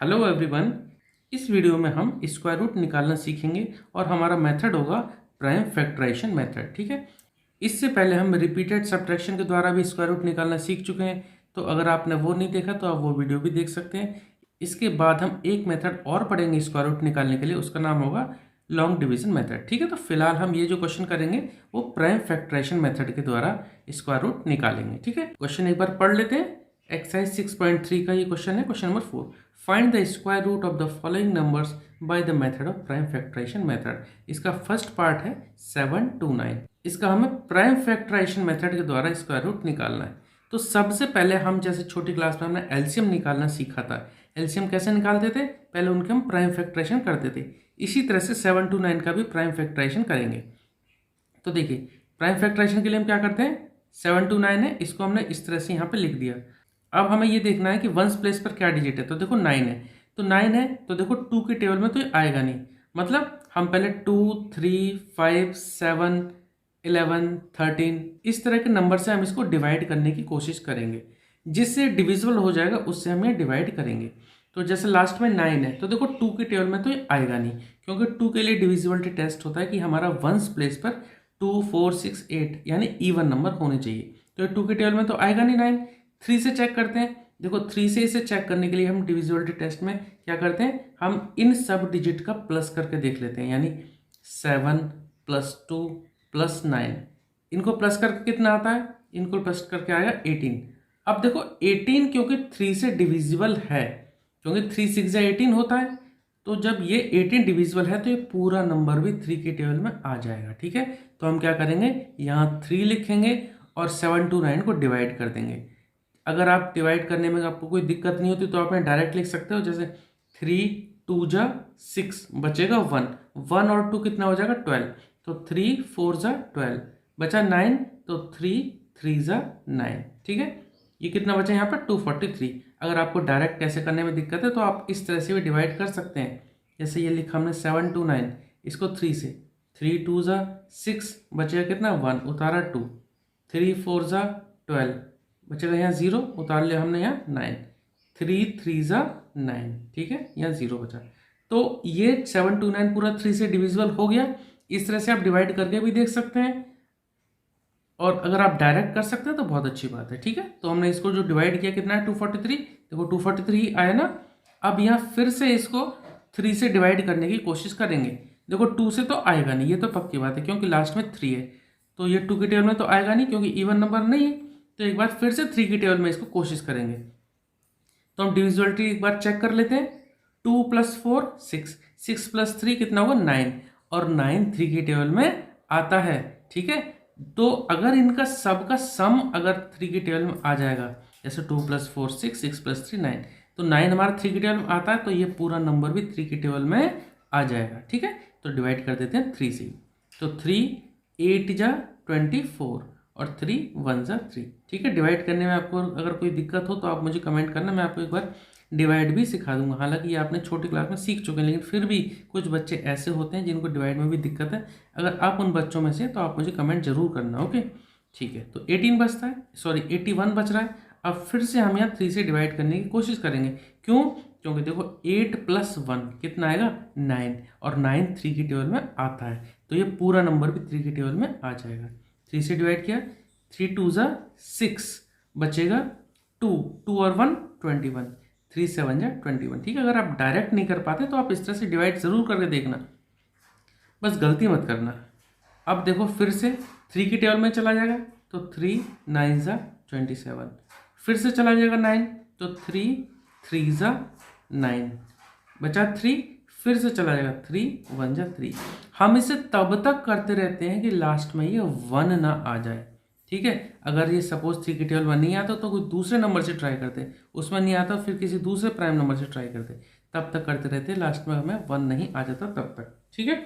Hello everyone. इस video में हम स्क्वायर रूट निकालना सीखेंगे और हमारा मेथड होगा प्राइम फैक्टराइजेशन मेथड। ठीक है, इससे पहले हम रिपीटेड सब्ट्रैक्शन के द्वारा भी स्क्वायर रूट निकालना सीख चुके हैं, तो अगर आपने वो नहीं देखा तो आप वो वीडियो भी देख सकते हैं। इसके बाद हम एक मेथड और पढ़ेंगे स्क्वायर रूट निकालने के लिए, उसका नाम होगा लॉन्ग डिवीजन मेथड। ठीक है, तो फिलहाल हम ये जो क्वेश्चन करेंगे वो प्राइम फैक्टराइजेशन मेथड के द्वारा स्क्वायर रूट निकालेंगे। ठीक है, क्वेश्चन एक बार पढ़ लेते हैं। एक्सरसाइज 6.3 का ये क्वेश्चन है, question number 4। Find the square root of the following numbers by the method of prime factorization method. इसका फर्स्ट पार्ट है 7 to 9। इसका हमें प्राइम फैक्टराइजेशन मेथड के द्वारा स्क्वायर रूट निकालना है। तो सबसे पहले हम जैसे छोटी क्लास में हमने एलसीएम निकालना सीखा था। एलसीएम कैसे निकालते थे, पहले उनके हम प्राइम फैक्टराइजेशन करते थे। इसी तरह से 7 to 9 का भी प्राइम फैक्टराइजेशन करेंगे। तो देखिए, प्राइम फैक्टराइजेशन के लिए हम क्या करते हैं, 7 to 9 है, इसको हमने इस तरह से यहाँ पे लिख दिया। अब हमें ये देखना है कि वंस प्लेस पर क्या डिजिट है। तो देखो 9 है, तो 9 है तो देखो 2 के टेबल में तो ये आएगा नहीं। मतलब हम पहले 2, 3, 5, 7, 11, 13 इस तरह के नंबर से हम इसको डिवाइड करने की कोशिश करेंगे। जिससे डिविजिबल हो जाएगा उससे हम ये डिवाइड करेंगे। तो जैसे लास्ट में 9 है तो देखो 2 के टेबल में तो ये आएगा नहीं, क्योंकि 2 के लिए डिविजिबिलिटी टेस्ट होता है कि हमारा वंस प्लेस पर 2, 4, 6, 8 यानी इवन नंबर होने चाहिए। तो 2 के टेबल में तो आएगा नहीं 9। 3 से चेक करते हैं। देखो 3 से इसे चेक करने के लिए हम डिविजिबिलिटी टेस्ट में क्या करते हैं, हम इन सब डिजिट का प्लस करके देख लेते हैं। यानी 7 + 2 + 9, इनको प्लस करके कितना आता है, इनको प्लस करके आएगा 18। अब देखो 18 क्योंकि 3 से डिविजिबल है, क्योंकि 3 6 या 18 होता है, तो जब ये 18 डिविजिबल है तो ये पूरा नंबर भी 3 के टेबल में आ जाएगा। ठीक है, तो हम क्या करेंगे, यहाँ 3 लिखेंगे और 7 to 9 को डिवाइड कर देंगे। अगर आप डिवाइड करने में आपको कोई दिक्कत नहीं होती तो आप डायरेक्ट लिख सकते हो। जैसे 3 2 जा 6 बचेगा 1, 1 और 2 कितना हो जाएगा 12, तो 3 4 जा 12 बचा 9, तो 3 3 जा 9। ठीक है, ये कितना बचा यहाँ पर 243। अगर आपको डायरेक्ट कैसे करने में दिक्कत है तो आप इस तरह से भी डिवाइड कर सकते हैं। जैसे ये लिखा हमने 7 to 9, इसको 3 से, 3 2 जा 6 बचेगा कितना 1, उतारा 2, 3 4 जा 12 बचेगा यहाँ 0, उतार लिया हमने यहाँ 9, 3 3 जा 9। ठीक है, यहाँ 0 बचा। तो ये 7 to 9 पूरा 3 से डिविजिबल हो गया। इस तरह से आप डिवाइड करके भी देख सकते हैं, और अगर आप डायरेक्ट कर सकते हैं तो बहुत अच्छी बात है। ठीक है, तो हमने इसको जो डिवाइड किया कितना है 243, देखो 243 आया ना। अब यहाँ फिर से इसको 3 से डिवाइड करने की कोशिश करेंगे। देखो 2 से तो आएगा नहीं, ये तो पक्की बात है, क्योंकि लास्ट में 3 है, तो ये 2 के टेबल में तो आएगा नहीं क्योंकि इवन नंबर नहीं है। तो एक बार फिर से 3 के टेबल में इसको कोशिश करेंगे। तो हम डिविजिबिलिटी एक बार चेक कर लेते हैं। 2 + 4 6, 6 + 3 कितना होगा 9, और 9 3 के टेबल में आता है। ठीक है, तो अगर इनका सब का सम अगर 3 के टेबल में आ जाएगा, जैसे 2 + 4 6, 6 + 3 9, तो 9 हमारा 3 के टेबल में आता है, तो ये पूरा नंबर भी 3 के टेबल में आ जाएगा। ठीक है, तो डिवाइड कर देते हैं 3 से। तो 3 8 जा 24 और 3 1 जा 3। ठीक है, डिवाइड करने में आपको अगर कोई दिक्कत हो तो आप मुझे कमेंट करना, मैं आपको एक बार डिवाइड भी सिखा दूंगा। हालांकि ये आपने छोटी क्लास में सीख चुके हैं, लेकिन फिर भी कुछ बच्चे ऐसे होते हैं जिनको डिवाइड में भी दिक्कत है। अगर आप उन बच्चों में से तो आप मुझे कमेंट जरूर करना। ओके, ठीक है, तो 18 बचता है, सॉरी 81 बच रहा है। अब फिर से हम यहाँ 3 से डिवाइड करने की कोशिश करेंगे। क्यों, क्योंकि देखो 8 + 1 कितना आएगा 9, और 9 3 की टेबल में आता है, तो ये पूरा नंबर भी 3 की टेबल में आ जाएगा। 3 से डिवाइड किया, 3 2 जा 6 बचेगा 2, 2 और 1 21, 3 7 जा 21। ठीक है, अगर आप डायरेक्ट नहीं कर पाते तो आप इस तरह से डिवाइड जरूर करके देखना, बस गलती मत करना। अब देखो फिर से 3 की टेबल में चला जाएगा, तो 3 9 जा 27, फिर से चला जाएगा 9, तो 3 3 जा 9 बचा 3, फिर से चला जाएगा 3 1 जा 3। हम इसे तब तक करते रहते हैं कि लास्ट में ये 1 ना आ जाए। ठीक है, अगर ये सपोज 3 की टेबल में नहीं आता तो कोई दूसरे नंबर से ट्राई करते, उसमें नहीं आता फिर किसी दूसरे प्राइम नंबर से ट्राई करते, तब तक करते रहते, लास्ट में हमें 1 नहीं आ जाता तब तक। ठीक है,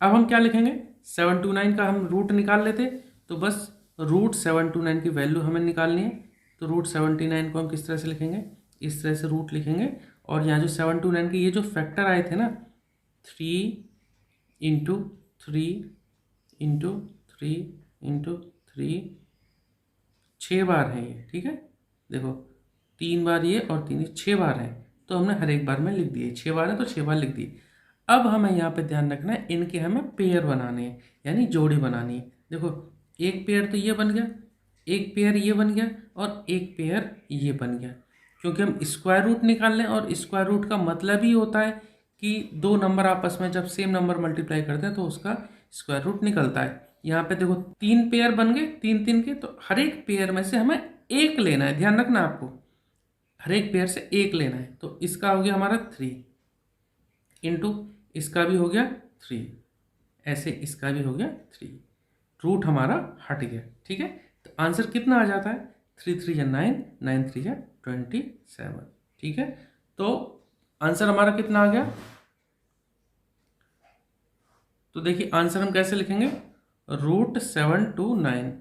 अब हम क्या लिखेंगे, 7 to 9 का हम रूट निकाल लेते, तो बस रूट 7 to 9 की वैल्यू हमें निकालनी है। तो रूट 79 को हम किस तरह से लिखेंगे, इस तरह से रूट लिखेंगे, और यहाँ जो 7 to 9 के ये जो फैक्टर आए थे ना, 3 × 3 × 3 × 3, 6 बार है ये। ठीक है, देखो 3 बार ये और 3 6 बार है, तो हमने हर एक बार में लिख दिए, 6 बार है तो 6 बार लिख दिए। अब हमें यहाँ पे ध्यान रखना है, इनके हमें पेयर बनाने हैं, यानी जोड़ी बनानी है। देखो एक पेयर तो ये बन गया, एक पेयर ये बन गया और एक पेयर ये बन गया, क्योंकि हम स्क्वायर रूट निकाल लें और स्क्वायर रूट का मतलब ही होता है कि दो नंबर आपस में जब सेम नंबर मल्टीप्लाई करते हैं तो उसका स्क्वायर रूट निकलता है। यहाँ पे देखो 3 पेयर बन गए, 3 3 के, तो हर एक पेयर में से हमें एक लेना है, ध्यान रखना आपको, हर एक पेयर से एक लेना है। तो इसका हो गया हमारा 3 इंटू इसका भी हो गया 3, ऐसे इसका भी हो गया 3, रूट हमारा हट गया। ठीक है, तो आंसर कितना आ जाता है, 3 3 या 9, 9 3 या 27। ठीक है, तो आंसर हमारा कितना आ गया, तो देखिए आंसर हम कैसे लिखेंगे, √7 to 9,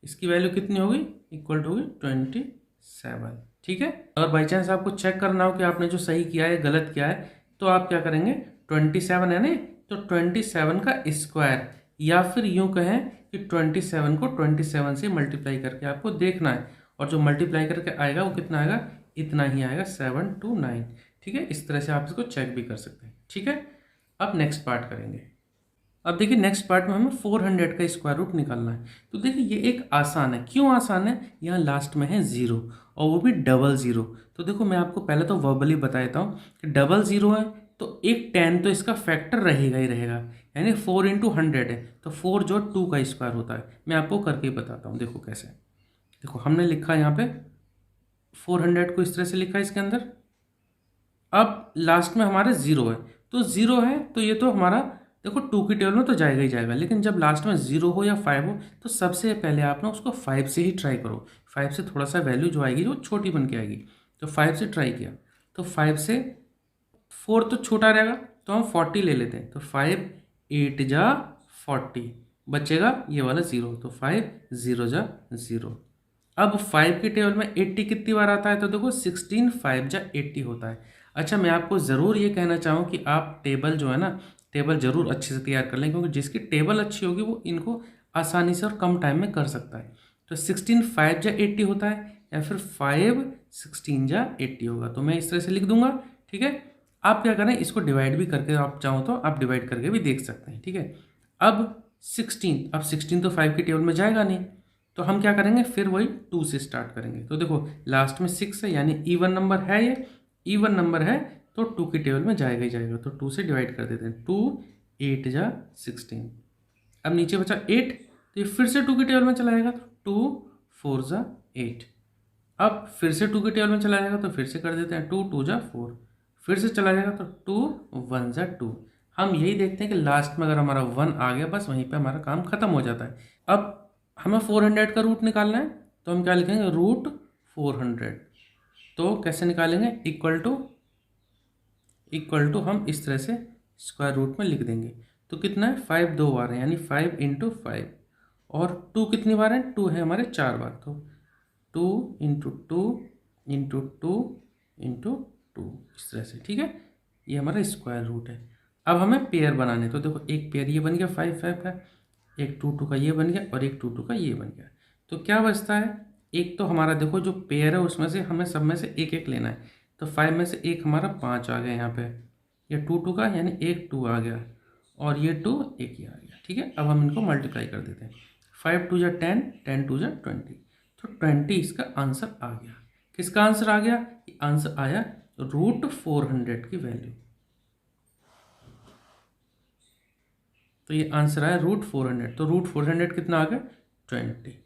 इसकी वैल्यू कितनी होगी, इक्वल टू होगी 27। ठीक है, अगर बाई चांस आपको चेक करना हो कि आपने जो सही किया है गलत किया है, तो आप क्या करेंगे, 27 है ना, तो 27 का स्क्वायर, या फिर यूं कहें कि 27 को 27 से मल्टीप्लाई करके आपको देखना है, और जो मल्टीप्लाई करके आएगा वो कितना आएगा, इतना ही आएगा, 7 to 9। ठीक है, इस तरह से आप इसको चेक भी कर सकते हैं। ठीक है, अब नेक्स्ट पार्ट करेंगे। अब देखिए नेक्स्ट पार्ट में हमें 400 का स्क्वायर रूट निकालना है। तो देखिए ये एक आसान है, क्यों आसान है, यहाँ लास्ट में है 0 और वो भी डबल 0। तो देखो मैं आपको पहले तो वर्बली बता देता हूँ कि डबल 0 है तो एक 10 तो इसका फैक्टर रहेगा ही रहेगा, यानी 4 × 100 है, तो 4 जो 2 का स्क्वायर होता है। मैं आपको करके ही बताता हूँ, देखो कैसे। देखो हमने लिखा यहाँ पे 400 को इस तरह से लिखा इसके अंदर, अब लास्ट में हमारे 0 है, तो 0 है तो ये तो हमारा देखो 2 की टेबल में तो जाएगा ही जाएगा, लेकिन जब लास्ट में 0 हो या 5 हो तो सबसे पहले आप ना उसको 5 से ही ट्राई करो। 5 से थोड़ा सा वैल्यू जो आएगी वो छोटी बन के आएगी, तो 5 से ट्राई किया, तो 5 से 4 तो छोटा रहेगा तो हम 40 ले लेते हैं, तो 5 8 जा 40, बचेगा ये वाला 0, तो 5 0 जा 0। अब 5 की टेबल में 80 कितनी बार आता है, तो देखो 16 5 जा 80 होता है। अच्छा मैं आपको ज़रूर ये कहना चाहूँ कि आप टेबल जो है ना, टेबल ज़रूर अच्छे से तैयार कर लें, क्योंकि जिसकी टेबल अच्छी होगी वो इनको आसानी से और कम टाइम में कर सकता है। तो 16 5 जा 80 होता है, या फिर 5 16 जा 80 होगा, तो मैं इस तरह से लिख दूंगा। ठीक है, आप क्या करें, इसको डिवाइड भी करके, आप चाहो तो आप डिवाइड करके भी देख सकते हैं। ठीक है, अब 16 तो 5 की टेबल में जाएगा नहीं, तो हम क्या करेंगे, फिर वही 2 से स्टार्ट करेंगे। तो देखो लास्ट में 6 है, यानी इवन नंबर है, ये इवन नंबर है तो 2 की टेबल में जाएगा ही जाएगा, तो 2 से डिवाइड कर देते हैं, 2 8 जा 16। अब नीचे बचा 8, तो ये फिर से 2 की टेबल में चला जाएगा, तो 2 4 जा 8। अब फिर से 2 की टेबल में चला जाएगा, तो फिर से कर देते हैं, 2 2 जा 4, फिर से चला जाएगा, तो 2 1 जा 2। हम यही देखते हैं कि लास्ट में अगर हमारा 1 आ गया, बस वहीं पे हमारा काम खत्म हो जाता है। अब हमें 400 का रूट निकालना है, तो हम क्या लिखेंगे, √400। तो कैसे निकालेंगे, इक्वल टू हम इस तरह से स्क्वायर रूट में लिख देंगे। तो कितना है, 5 2 बार है, यानी 5 × 5, और 2 कितनी बार है, 2 है हमारे 4 बार, तो 2 × 2 × 2 × 2 इस तरह से। ठीक है, ये हमारा स्क्वायर रूट है। अब हमें पेयर बनाने, तो देखो एक पेयर ये बन गया 5 5 है, एक 2 2 का ये बन गया और एक 2 2 का ये बन गया। तो क्या बचता है, एक तो हमारा देखो जो पेयर है उसमें से हमें सब में से एक एक लेना है, तो 5 में से एक हमारा 5 आ गया यहाँ पे, ये 2 2 का यानी एक 2 आ गया, और ये 2 एक ही आ गया। ठीक है, अब हम इनको मल्टीप्लाई कर देते हैं, 5 2 जा 10, 10 2 जा 20, तो 20 इसका आंसर आ गया। किसका आंसर आ गया, आंसर आया √400 की वैल्यू। तो ये आंसर आया √400, तो √400 कितना आ गया, 20।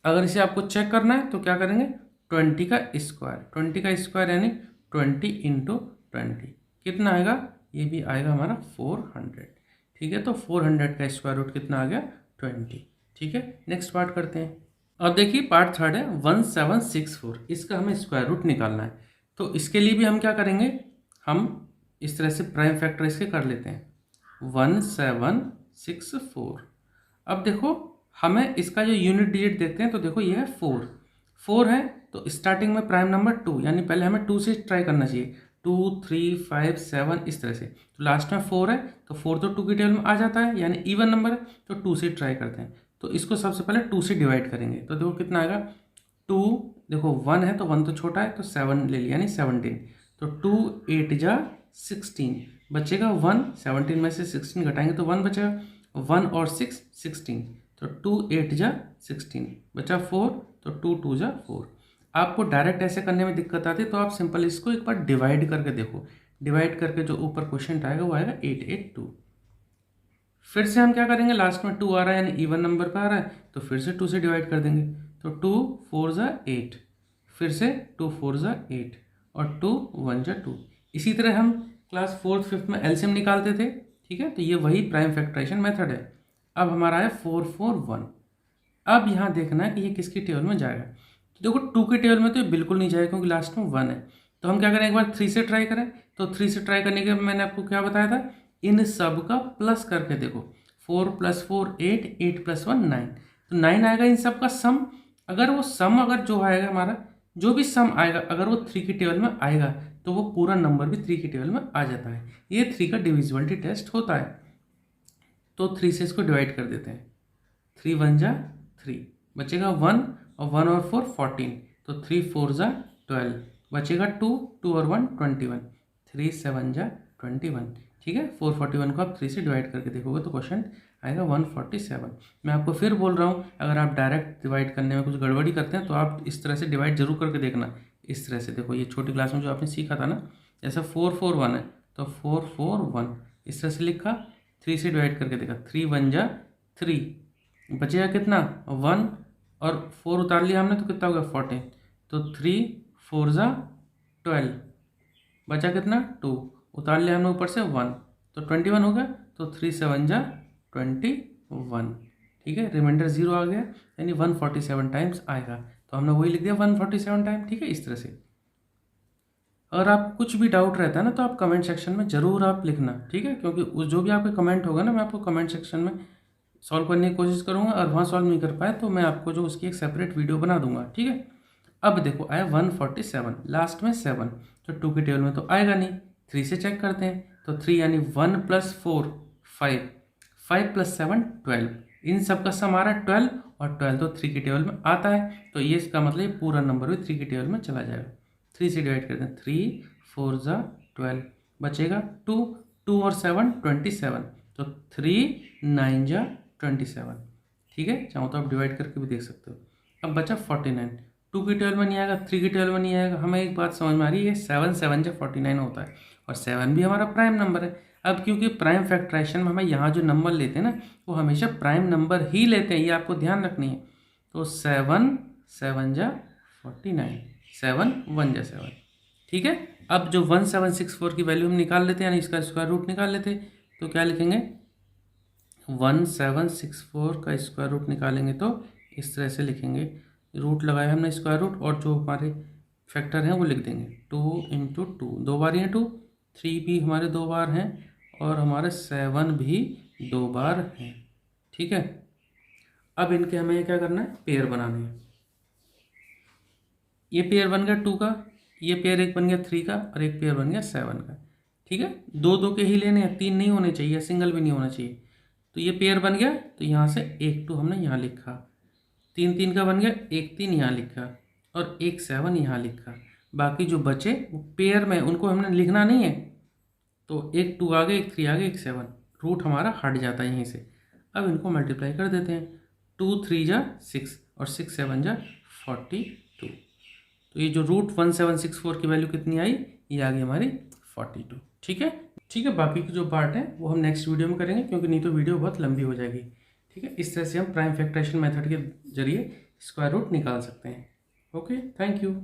अगर इसे आपको चेक करना है तो क्या करेंगे, 20 का स्क्वायर, 20 का स्क्वायर यानी 20 × 20 कितना आएगा, ये भी आएगा हमारा 400। ठीक है, तो 400 का स्क्वायर रूट कितना आ गया, 20। ठीक है, नेक्स्ट पार्ट करते हैं। अब देखिए पार्ट थर्ड है 1764, इसका हमें स्क्वायर रूट निकालना है। तो इसके लिए भी हम क्या करेंगे, हम इस तरह से प्राइम फैक्टर इसके कर लेते हैं, 1764। अब देखो हमें इसका जो यूनिट डिजिट देखते हैं, तो देखो ये है 4 है, तो स्टार्टिंग में प्राइम नंबर 2, यानी पहले हमें 2 से ट्राई करना चाहिए, 2 3 5 7 इस तरह से। तो लास्ट में 4 है, तो 4 तो 2 की टेबल में आ जाता है, यानी इवन नंबर है, तो 2 से ट्राई करते हैं। तो इसको सबसे पहले 2 से डिवाइड करेंगे, तो देखो कितना आएगा, 2 देखो 1 है तो 1 तो छोटा है, तो 7 ले लिया यानी 17, तो 2 8 जा 16, बचेगा 1, 17 में से 16 घटाएंगे तो 1 बचेगा, 1 और 6 16, तो 2 8 जा 16, बचा 4, तो 2 2 जा 4। आपको डायरेक्ट ऐसे करने में दिक्कत आती है तो आप सिंपल इसको एक बार डिवाइड करके देखो, डिवाइड करके जो ऊपर क्वेश्चन आएगा वो आएगा 882। फिर से हम क्या करेंगे, लास्ट में 2 आ रहा है यानी इवन नंबर पे आ रहा है, तो फिर से 2 से डिवाइड कर देंगे, तो 2 4 जा 8, फिर से 2 4 जा 8 और 2 1 जा 2। इसी तरह हम क्लास 4th 5th में एलसीएम निकालते थे, ठीक है। तो ये वही प्राइम फैक्टराइजेशन मेथड है। अब हमारा है 4 4 1। अब यहाँ देखना है कि ये किसकी टेबल में जाएगा। तो देखो 2 के टेबल में तो ये बिल्कुल नहीं जाएगा क्योंकि लास्ट में 1 है। तो हम क्या करें, एक बार 3 से ट्राई करें। तो 3 से ट्राई करने के मैंने आपको क्या बताया था, इन सब का प्लस करके देखो, 4 + 4 8, 8 + 1 9, तो 9 आएगा इन सब का सम। अगर वो सम अगर जो आएगा हमारा, जो भी सम आएगा अगर वो 3 की टेबल में आएगा तो वो पूरा नंबर भी 3 की टेबल में आ जाता है। ये 3 का डिविजिबिलिटी टेस्ट होता है। तो 3 से इसको डिवाइड कर देते हैं, 3 1 जा 3, बचेगा 1 और 1 और 4 14, तो 3 4 जा 12, बचेगा 2 2 और 1 21, 3 7 जा 21, ठीक है। 441 को आप 3 से डिवाइड करके देखोगे तो क्वेश्चन आएगा 147। मैं आपको फिर बोल रहा हूँ, अगर आप डायरेक्ट डिवाइड करने में कुछ गड़बड़ी करते हैं तो आप इस तरह से डिवाइड जरूर करके देखना। इस तरह से देखो, ये छोटी क्लास में जो आपने सीखा था ना, जैसे 4 4 1 है तो 4 4 1 इस तरह से लिखा, 3 से डिवाइड करके देखा, 3 1 जा 3, बचेगा कितना 1 और 4 उतार लिया हमने तो कितना होगा 14, तो 3 4 जा 12, बचा कितना 2, उतार लिया हमने ऊपर से 1 तो 21 हो गया, तो 3 7 जा 21, ठीक है। रिमाइंडर 0 आ गया यानी 147 टाइम्स आएगा, तो हमने वही लिख दिया 147 टाइम, ठीक है। इस तरह से अगर आप कुछ भी डाउट रहता है ना तो आप कमेंट सेक्शन में ज़रूर आप लिखना, ठीक है, क्योंकि जो भी आपका कमेंट होगा ना मैं आपको कमेंट सेक्शन में सॉल्व करने की कोशिश करूंगा, और वहाँ सॉल्व नहीं कर पाए तो मैं आपको जो उसकी एक सेपरेट वीडियो बना दूंगा, ठीक है। अब देखो आया 147, लास्ट में 7, तो 2 की टेबल में तो आएगा नहीं, 3 से चेक करते हैं, तो 3 यानी 1 + 4 5, 5 + 7 12, इन सब का सम आ रहा है 12, और 12 तो 3 की टेबल में आता है, तो ये इसका मतलब ये पूरा नंबर भी 3 की टेबल में चला जाएगा। 3 से डिवाइड करते हैं, 3 4 जा 12, बचेगा 2 2 और 7 27, तो 3 9 जा 27, ठीक है। चाहो तो आप डिवाइड करके भी देख सकते हो। अब बचा 49, 2 की टेबल में नहीं आएगा, 3 की टेबल में नहीं आएगा। हमें एक बात समझ में आ रही है, 7 7 जा 49 होता है, और 7 भी हमारा प्राइम नंबर है। अब क्योंकि प्राइम फैक्टराइजेशन में हमें यहाँ जो नंबर लेते हैं ना वो हमेशा प्राइम नंबर ही लेते हैं, ये आपको ध्यान रखनी है। तो 7 7 जा 49, 7 1 जा 7, ठीक है। अब जो 1764 की वैल्यू हम निकाल लेते हैं, यानी इसका स्क्वायर रूट निकाल लेते हैं, तो क्या लिखेंगे, 1764 का स्क्वायर रूट निकालेंगे तो इस तरह से लिखेंगे, रूट लगाया हमने स्क्वायर रूट, और जो हमारे फैक्टर हैं वो लिख देंगे 2 × 2, 2 बार हैं 2, 3 भी हमारे 2 बार हैं, और हमारे 7 भी 2 बार हैं, ठीक है। अब इनके हमें क्या करना है, पेयर बनाने हैं। ये पेयर बन गया 2 का, ये पेयर एक बन गया 3 का, और एक पेयर बन गया 7 का, ठीक है। 2 2 के ही लेने हैं, 3 नहीं होने चाहिए, सिंगल भी नहीं होना चाहिए। तो ये पेयर बन गया, तो यहाँ से 1 2 हमने यहाँ लिखा, 3 3 का बन गया, 1 3 यहाँ लिखा, और 1 7 यहाँ लिखा। बाकी जो बचे वो पेयर में, उनको हमने लिखना नहीं है, तो 1 2 आगे, 1 3 आगे, 1 7, रूट हमारा हट जाता है यहीं से। अब इनको मल्टीप्लाई कर देते हैं, 2 3 जा 6 और 6 7 जा 42, तो ये जो रूट 1764 की वैल्यू कितनी आई, ये आ गई हमारी 42, ठीक है। ठीक है, बाकी की जो पार्ट है वो हम नेक्स्ट वीडियो में करेंगे, क्योंकि नहीं तो वीडियो बहुत लंबी हो जाएगी, ठीक है। इस तरह से हम प्राइम फैक्टराइजेशन मेथड के जरिए स्क्वायर रूट निकाल सकते हैं। Okay, thank you.